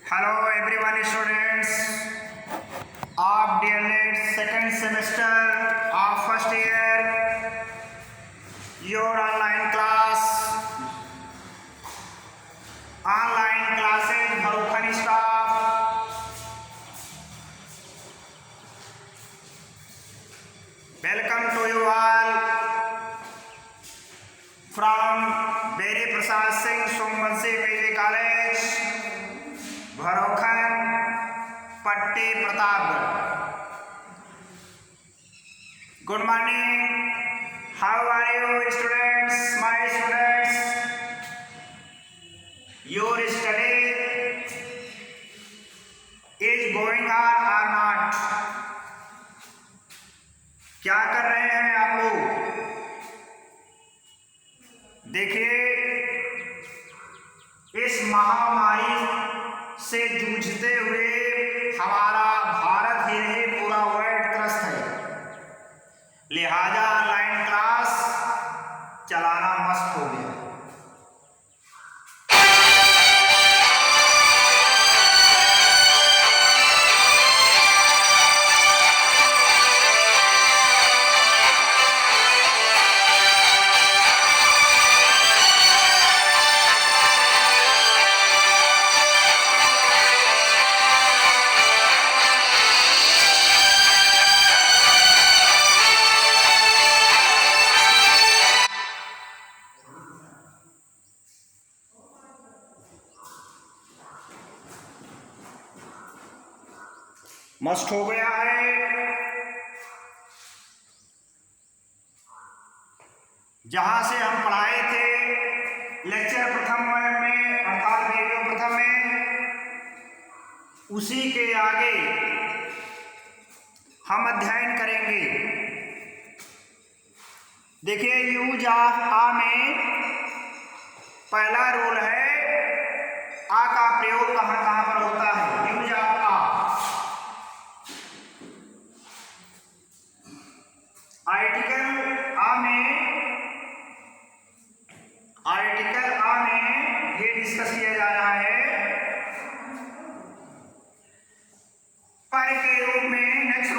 Hello everyone students of DLED second semester of first year your online classes Bharukhan staff welcome to you all from Beri Prasad Singh Somansi PG College Bharukhan Patti Pratapgarh. Good morning. How are you students? My students, your study is going on or not? क्या कर रहे हैं आप लोग? देखिए, इस महामारी से जूझते हुए हमारा भारत ही नहीं पूरा वर्ल्ड त्रस्त है, लिहाजा ऑनलाइन क्लास चलाना मस्त हो गया। मस्त हो गया है। जहां से हम पढ़ाए थे लेक्चर प्रथम में अर्थात वीडियो प्रथम में, उसी के आगे हम अध्ययन करेंगे। देखिए, यूज ऑफ आ में पहला रूल है, आ का प्रयोग कहां कहां पर होता है। यूज ऑफ आ, आर्टिकल आ में ये डिस्कस किया जा रहा है पर के रूप में। नेक्स्ट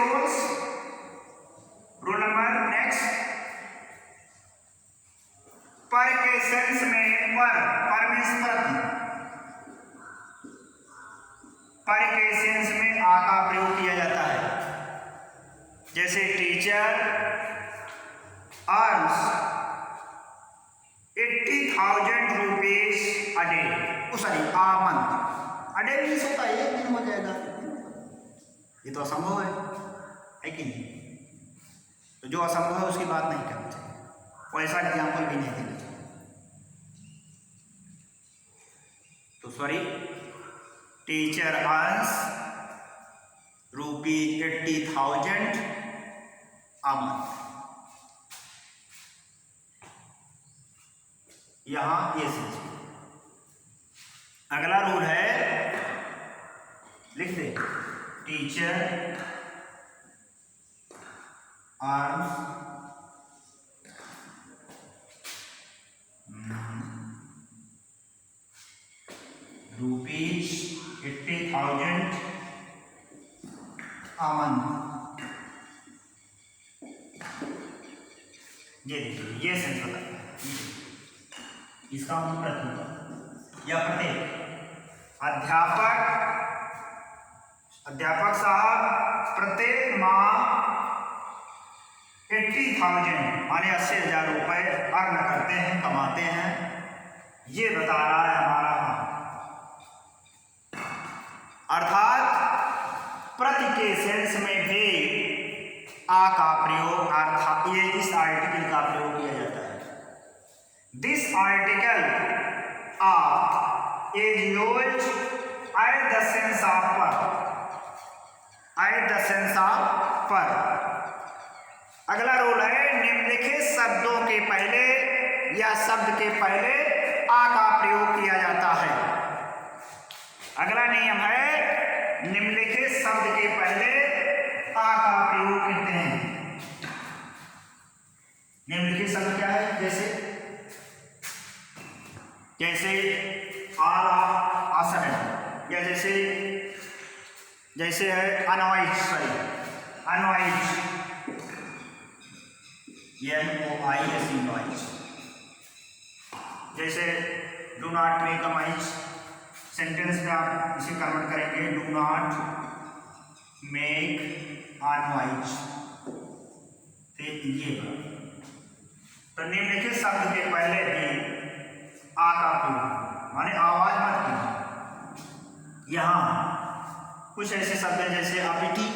रूल नंबर नेक्स्ट, पर के सेंस में पर मींस प्रति, पर के सेंस में आ का प्रयोग किया जाता है। जैसे teacher earns 80,000 rupees a day, sorry a month। a day means होता है एक दिन हो जाएगा, ये तो असंभव है कि नहीं? तो जो असंभव है उसकी बात नहीं करनी चाहिए, वैसा एग्जाम्पल भी नहीं देना चाहिए। तो sorry, teacher earns ₹80,000 a month। यहां ये समझिए। अगला रूल है, लिख दे, टीचर earns ₹80,000 a month। ये देखिए, ये सेंस बताया, इसका मतलब प्रथम या प्रत्येक। अध्यापक साहब प्रत्येक माह 80,000 माने 80,000 रुपए अर्न करते हैं, कमाते हैं। ये बता रहा है हमारा, अर्थात प्रति के सेंस में भी आ का प्रयोग, अर्थात ये इस आर्टिकल का प्रयोग किया जाता है। This article a is used at the sense of per. अगला रूल है, निम्नलिखित शब्दों के पहले या शब्द के पहले आ का प्रयोग किया जाता है। अगला नियम है, निम्नलिखित शब्द के पहले आ का प्रयोग करते हैं। निम्नलिखित शब्द क्या है? जैसे जैसे आर जैसे है अनॉइज, अनॉइज, NOIS, नॉइज। जैसे do not make a noise, sentence में आप इसे कन्वर्ट करेंगे do not make a noise. ये तो निम्नलिखित शब्द के पहले भी आ का प्रयोग, माने आवाज मत कीजिए। यहाँ कुछ ऐसे शब्द हैं जैसे अपिटी,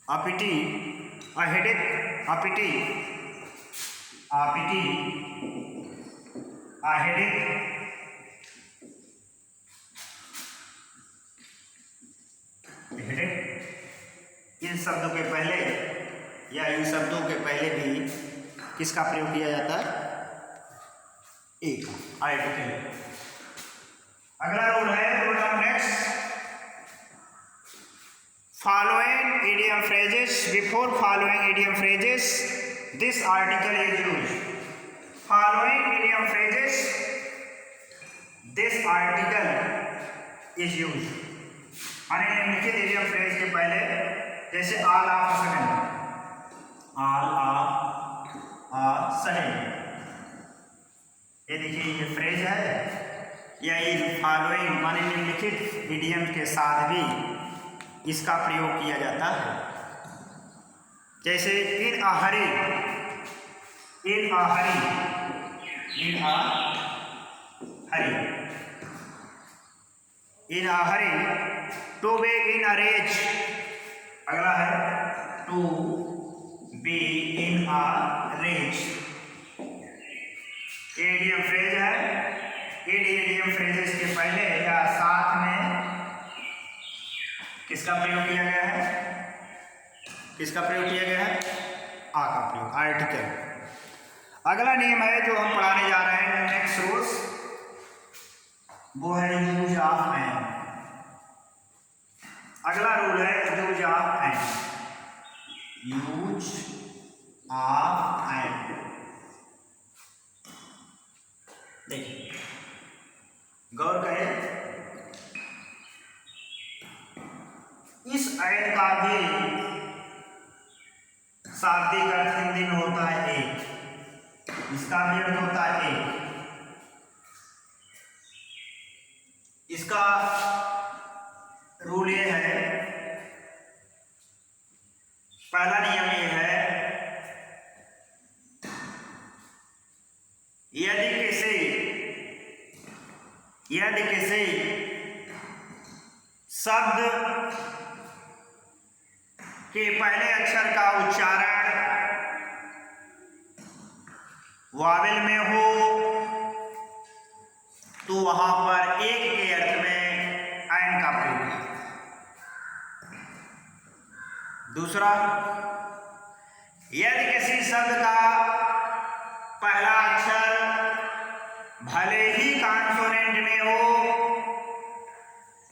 अपिटी, अहेडिक, अपिटी, अपिटी, अहेडिक, हेडेक। इन शब्दों के पहले या इन शब्दों के पहले भी किसका प्रयोग किया जाता है? एक आर्टिकल। अगला रूल है, rule number next, following idiom phrases, before following idiom phrases this article is used. Following idiom phrases this article is used, माने निम्नलिखित इडियम फ्रेज के पहले जैसे all of a sudden, all of a sudden, ये देखिए ये phrase है, या इन फॉलोइंग माने निम्नलिखित इडियम के साथ भी इसका प्रयोग किया जाता है। जैसे in a hurry, in a hurry, in a hurry, in a hurry, to be in a rage. अगला है to be in a rage, idiom phrase है। इडियम फ्रेजेस के पहले या साथ में किसका प्रयोग किया गया है? किसका प्रयोग किया गया है? आ का प्रयोग, आर्टिकल। अगला नियम है जो हम पढ़ाने जा रहे हैं, नेक्स्ट रूल्स, वो है यूज ऑफ एंड। अगला रूल है use of and, use of and. देखिए गौर करें, इस एंड का भी शाब्दिक अर्थ हिंदी में होता है एक, इसका भी अर्थ होता है एक। इसका रूल ये है, पहला नियम ये है, यदि किसी शब्द के पहले अक्षर का उच्चारण वावेल में हो तो वहां पर एक के अर्थ में एंड का प्रयोग है। दूसरा, यदि किसी शब्द का पहला अक्षर भले ही कॉन्सोनेंट में हो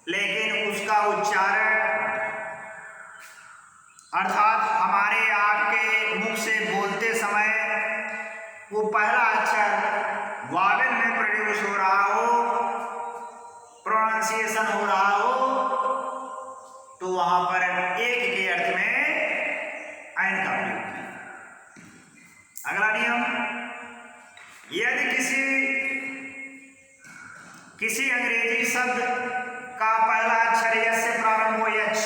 लेकिन उसका उच्चारण अर्थात हमारे आपके मुख से बोलते समय वो पहला अक्षर वावेल में प्रोड्यूस हो रहा हो, प्रोनाउंसिएशन हो रहा हो, तो वहां पर एक के अर्थ में एंड का प्रयोग है। अगला नियम, यदि किसी अंग्रेजी शब्द का पहला अक्षर यच से प्रारंभ हो, यच,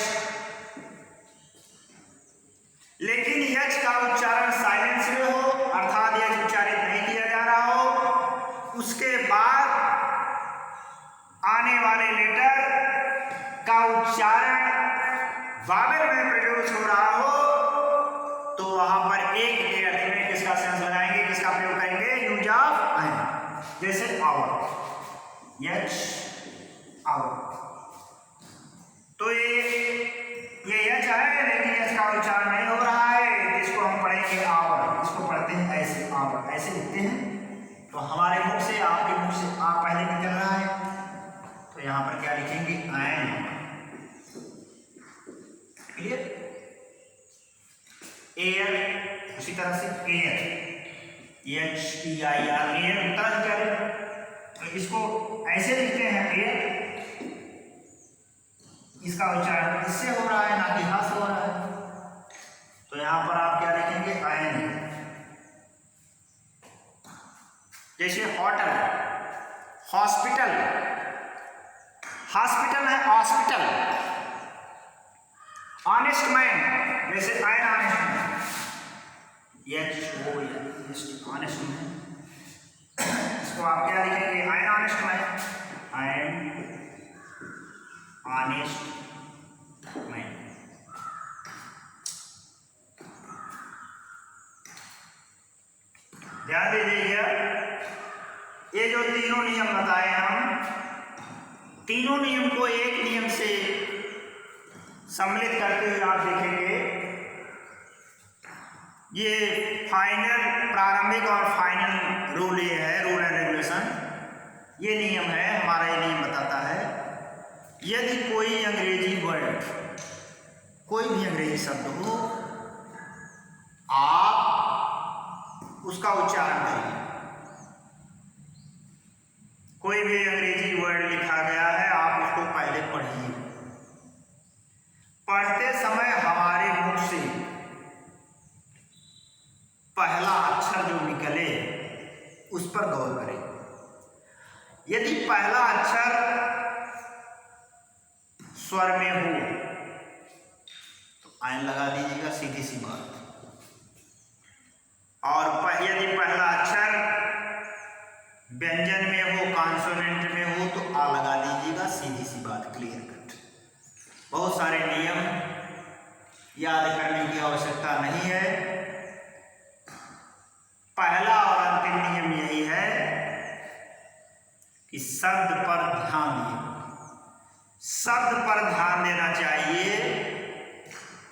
लेकिन यच का उच्चारण साइलेंस में हो, अर्थात यच उच्चारित नहीं किया जा रहा हो, उसके बाद आने वाले लेटर का उच्चारण वावेल में प्रोड्यूस हो रहा हो, तो वहां पर एक के अर्थ में किसका सेंस लगाएंगे, किसका प्रयोग करेंगे? Use of and. जैसे आवर, यच, आवर, तो ये यच है लेकिन यच का उच्चारण नहीं हो रहा है, इसको हम पढ़ेंगे आवर। इसको पढ़ते हैं ऐसे, आवर ऐसे लिखते हैं, तो हमारे मुख से, आपके मुख से आ पहले निकल रहा है, तो यहां पर क्या लिखेंगे? एंड। क्लियर? एयर, उसी तरह से एयर, HEIR, एयर, उत्तर क्या है? तो इसको ऐसे लिखते हैं एयर, इसका उच्चारण इससे हो रहा है, ना कि हा से हो रहा है। तो यहां पर आप क्या लिखेंगे, आयन। जैसे होटल, हॉस्पिटल, हॉस्पिटल है हॉस्पिटल। ऑनेस्ट मैन, जैसे ion honest man, honest man, इसको आप क्या लिखेंगे, ion honest man, ion honest man. ध्यान दीजिएगा, ये जो तीनों नियम बताए हम, तीनों नियम को एक नियम से सम्मिलित करते हुए आप देखेंगे, ये फाइनल, प्रारंभिक और फाइनल रूल ये है, रूल एंड रेगुलेशन, ये नियम है हमारा। ये नियम बताता है यदि कोई अंग्रेजी वर्ड, कोई भी अंग्रेजी शब्द हो, आप उसका उच्चारण करिए। कोई भी अंग्रेजी वर्ड लिखा गया है, आप उसको पहले पढ़िए। पढ़ते समय हमारे मुख से पहला अक्षर जो निकले उस पर गौर करें। यदि पहला अक्षर स्वर में हो तो आयन लगा दीजिएगा, सीधी सी बात। और यदि पहला अक्षर व्यंजन में हो, कॉन्सोनेंट में हो तो आ लगा दीजिएगा, सीधी सी बात, क्लियर कट। बहुत सारे नियम याद करने की आवश्यकता नहीं है। पहला और अंतिम नियम यही है कि शब्द पर ध्यान दिए, शब्द पर ध्यान देना चाहिए।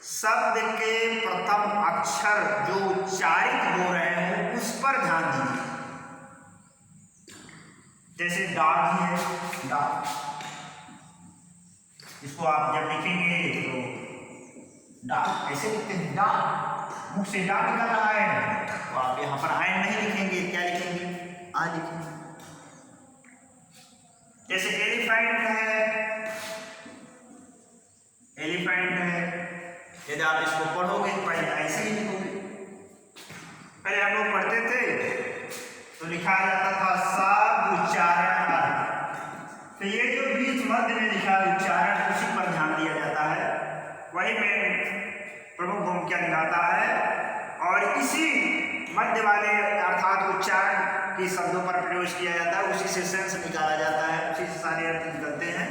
शब्द के प्रथम अक्षर जो उच्चारित हो रहे हैं उस पर ध्यान दीजिए। जैसे डाक ही है, डाक, इसको आप जब लिखेंगे तो डाक ऐसे लिखते हैं, डाक, मुख से डाक निकल रहा है, तो आप यहाँ पर आयन नहीं लिखेंगे, क्या लिखेंगे, आ लिखेंगे। जैसे एलिफेंट है, एलिफेंट है, यदि आप इसको पढ़ोगे तो पहले ऐसे ही लिखोगे। पहले हम लोग पढ़ते थे तो लिखा जाता था शब्द उच्चारण, तो ये जो बीच मध्य में लिखा उच्चारण, उसी पर ध्यान दिया जाता है, वही में प्रमुख भूमिका निभाता है। और इसी मध्य वाले अर्थात उच्चारण के शब्दों पर प्रयोग किया जाता है, उसी से सेंस निकाला जाता है, उसी से सारे अर्थ निकलते हैं,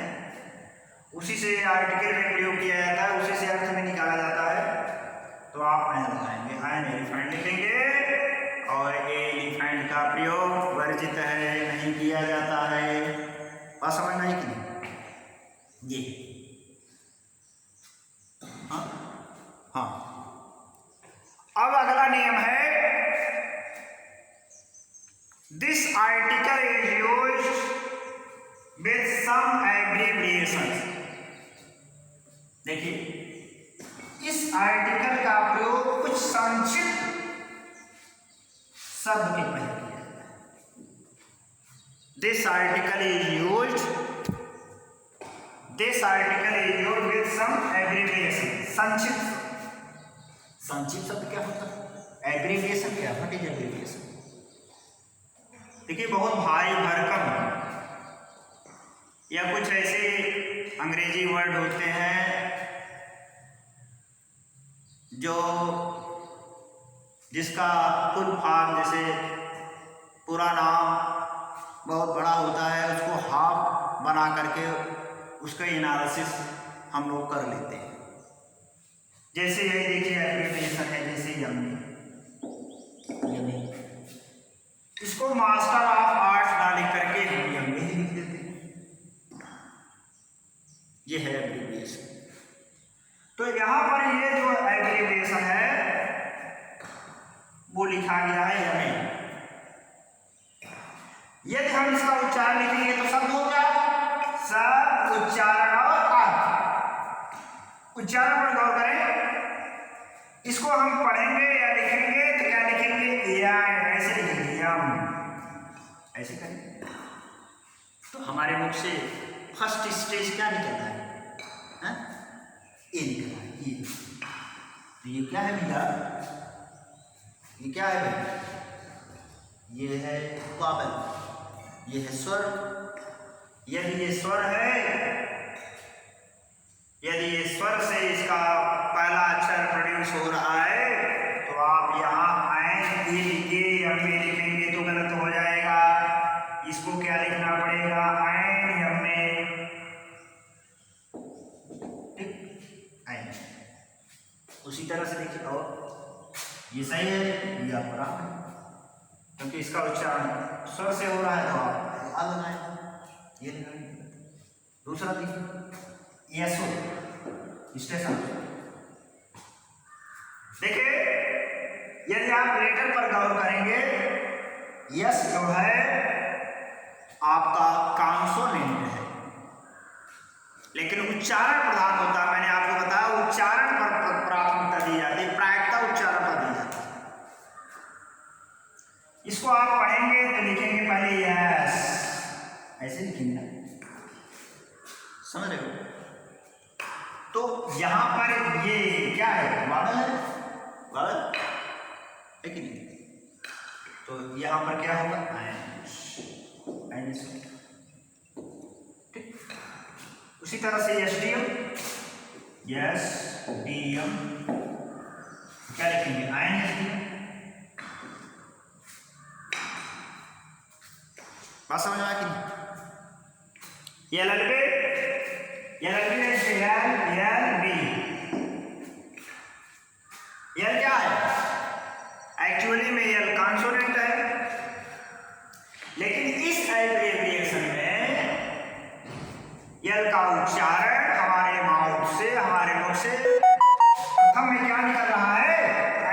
उसी से आर्टिकल में प्रयोग किया जाता है, उसी से अर्थ में निकाला जाता है। तो आप आयन लगाएंगे, आयन एलिफेंट लिखेंगे, और एलिफेंट का प्रयोग वर्जित है, नहीं किया जाता है। बात समझ में आई कि नहीं? ये हाँ, अब अगला नियम है, this article is used with some abbreviations. देखिए, इस आर्टिकल का प्रयोग कुछ संक्षिप्त शब्द के पहले किया जाता है। This article is used, this article is used with some abbreviation. संक्षिप्त, संक्षिप्त शब्द क्या होता है, एब्रिविएशन क्या, व्हाट इज एब्रिविएशन? देखिए, बहुत भारी भरकम या कुछ ऐसे अंग्रेजी वर्ड होते हैं जो जिसका फुल फॉर्म, जैसे पूरा नाम बहुत बड़ा होता है, उसको हाफ बना करके उसका एनालिसिस हम लोग कर लेते हैं। जैसे ये देखिए एब्रिविएशन है, जैसे यमी, इसको मास्टर ऑफ आर्ट्स ना लिख करके हम यमी ही लिख देते हैं, ये है एब्रिविएशन। तो यहाँ पर ये जो एब्रिविएशन है वो लिखा गया है यमी। यदि हम इसका उच्चारण लिखेंगे तो शब्द हो गया, शब्द, उच्चारण और अर्थ। उच्चारण पर गौर करें, इसको हम पढ़ेंगे या लिखेंगे तो क्या लिखेंगे, या ऐसे लिखेंगे, यम, ऐसे करेंगे तो हमारे मुख से फर्स्ट स्टेज क्या निकलता है, है, ए लिख रहा है ये। तो ये क्या है भैया, ये क्या है भाई, ये है वावल, ये है स्वर। यदि ये स्वर है, यदि ये स्वर से इसका पहला अक्षर प्रोड्यूस हो रहा है तो आप यहाँ ऐन ए लिखिए या में लिखेंगे तो गलत हो जाएगा। इसको क्या लिखना पड़ेगा, ऐन या में, ठीक, ऐन। उसी तरह से देखिए, और ये सही है, ये आपका रहा है क्योंकि इसका उच्चारण स्वर से हो रहा है तो आप आ लगाएं, ये लगाएंगे। दूसरा देखिए, यसो स्टेशन। देखिए यदि आप लेटर पर गौर करेंगे, यस जो है आपका कॉन्सोनेंट है, लेकिन उच्चारण प्रधान होता है। मैंने आपको बताया उच्चारण पर प्राथमिकता दी जाती है, प्रायिकता उच्चारण पर दी जाती है। इसको आप पढ़ेंगे तो लिखेंगे पहले यस, ऐसे लिखेंगे, समझ रहे हो। तो यहां पर ये क्या है, वावल है, वावल है कि नहीं। तो यहां पर क्या होगा, ठीक। उसी तरह से S D M, S D M क्या लिखेंगे, आयन एस डी एम। बात समझ में आया कि नहीं। L L B, L L B L क्या है, एक्चुअली में एल कॉन्सोनेंट है, लेकिन इस एब्रिविएशन में एल का उच्चारण हमारे माउथ से, हमारे मुख से प्रथम में क्या निकल रहा है,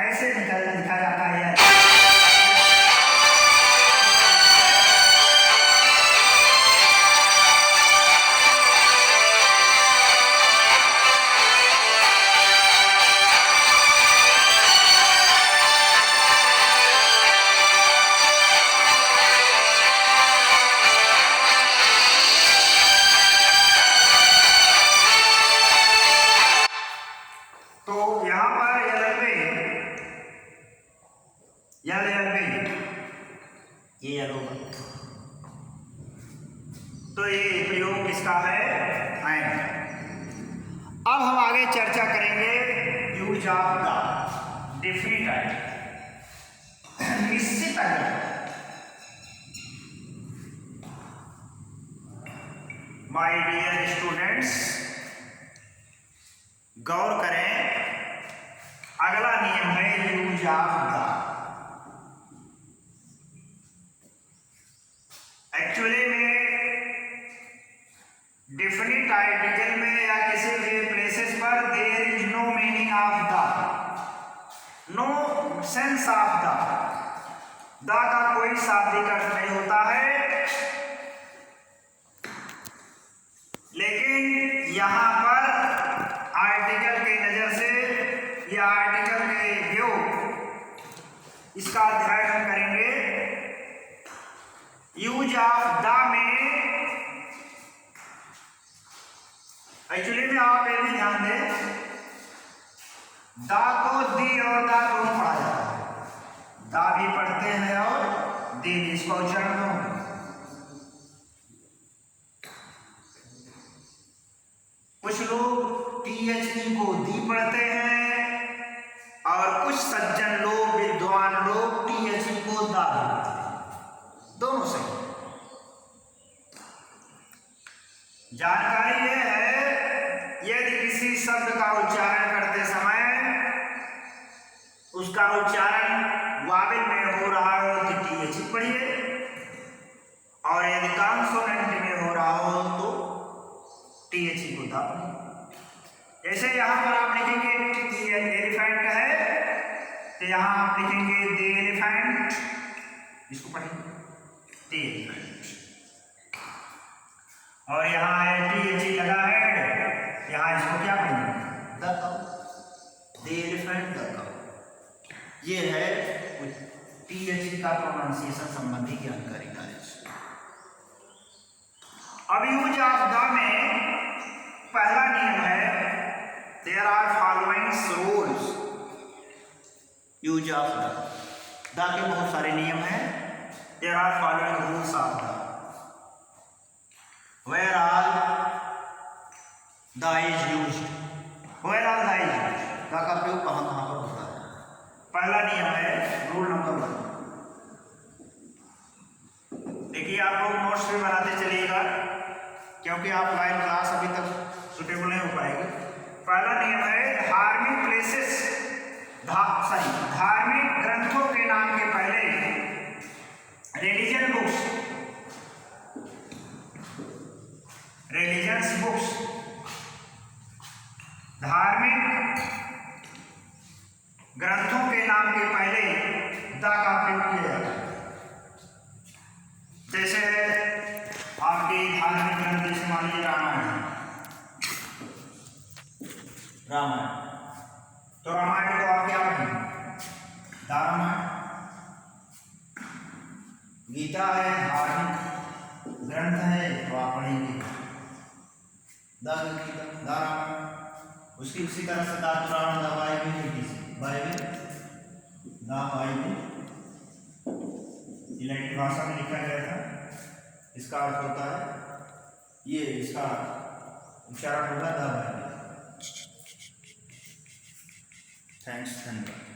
ऐसे लिखा जाता है। ये यल होगा, तो ये प्रयोग किसका है, ऐन। अब हम आगे चर्चा करेंगे use of the definite article, निश्चित आर्टिकल। माय डियर स्टूडेंट्स, गौर करें, अगला नियम है यूज ऑफ द। एक्चुअली में डिफिनिट आर्टिकल में या किसी भी प्लेसेस पर there is no meaning of the, no sense of the का कोई शाब्दिक अर्थ नहीं होता है। लेकिन यहां पर आर्टिकल की नजर से या आर्टिकल के व्यू, इसका अध्ययन हम करेंगे। यूज ऑफ द में एक्चुअली में आप ये भी ध्यान दें, दा को दी और दा दोनों पढ़ा जाता है, दा भी पढ़ते हैं और दी भी, इसका उच्चारण दोनों। कुछ लोग टीएचई को दी पढ़ते हैं और कुछ सज्जन लोग, विद्वान लोग टीएचई को दा पढ़ते हैं, दोनों सही। जानकारी यह है, यदि किसी शब्द का उच्चारण करते समय उसका उच्चारण वावेल में हो रहा हो तो टीएचई पढ़िए, और यदि कॉन्सोनेंट में हो रहा हो तो टीएचई को दा पढ़िए। जैसे यहां पर आप लिखेंगे एलिफेंट है तो यहां आप लिखेंगे द एलिफेंट, इसको पढ़ेंगे द एलिफेंट। और यहाँ है टीएचई लगा है, यहाँ इसको क्या पढ़ेंगे, the cow, the elephant the cow. ये है टीएचई का प्रोनाउंसिएशन संबंधी जानकारी नॉलेज। अब यूज ऑफ द में पहला नियम है there are following rules use of the के बहुत सारे नियम हैं। There are following rules of the where all the is used. Where all the is used, the का प्रयोग कहाँ कहाँ पर होता है। पहला नियम है रूल नंबर 1। देखिए आप लोग नोट्स भी बनाते चलिएगा क्योंकि ऑफलाइन क्लास अभी तक सुटेबल नहीं हो पाएगी। पहला नियम है धार्मिक प्लेसेस धार्मिक ग्रंथों के नाम के पहले रिलीजियस बुक्स धार्मिक ग्रंथों के नाम के पहले द का प्रयोग किया जाता है। जैसे आपके धार्मिक ग्रंथ जैसे मान लीजिए रामायण तो रामायण को आप क्या पढ़ेंगे? रामायण। गीता है धार्मिक ग्रंथ है तो आप पढ़ेंगे रामायण। उसकी उसी तरह से पुराण द बाइबल लैटिन भाषा में लिखा गया था। इसका अर्थ होता है ये, इसका उच्चारण होगा द बाइबल। थैंक्स, धन्यवाद।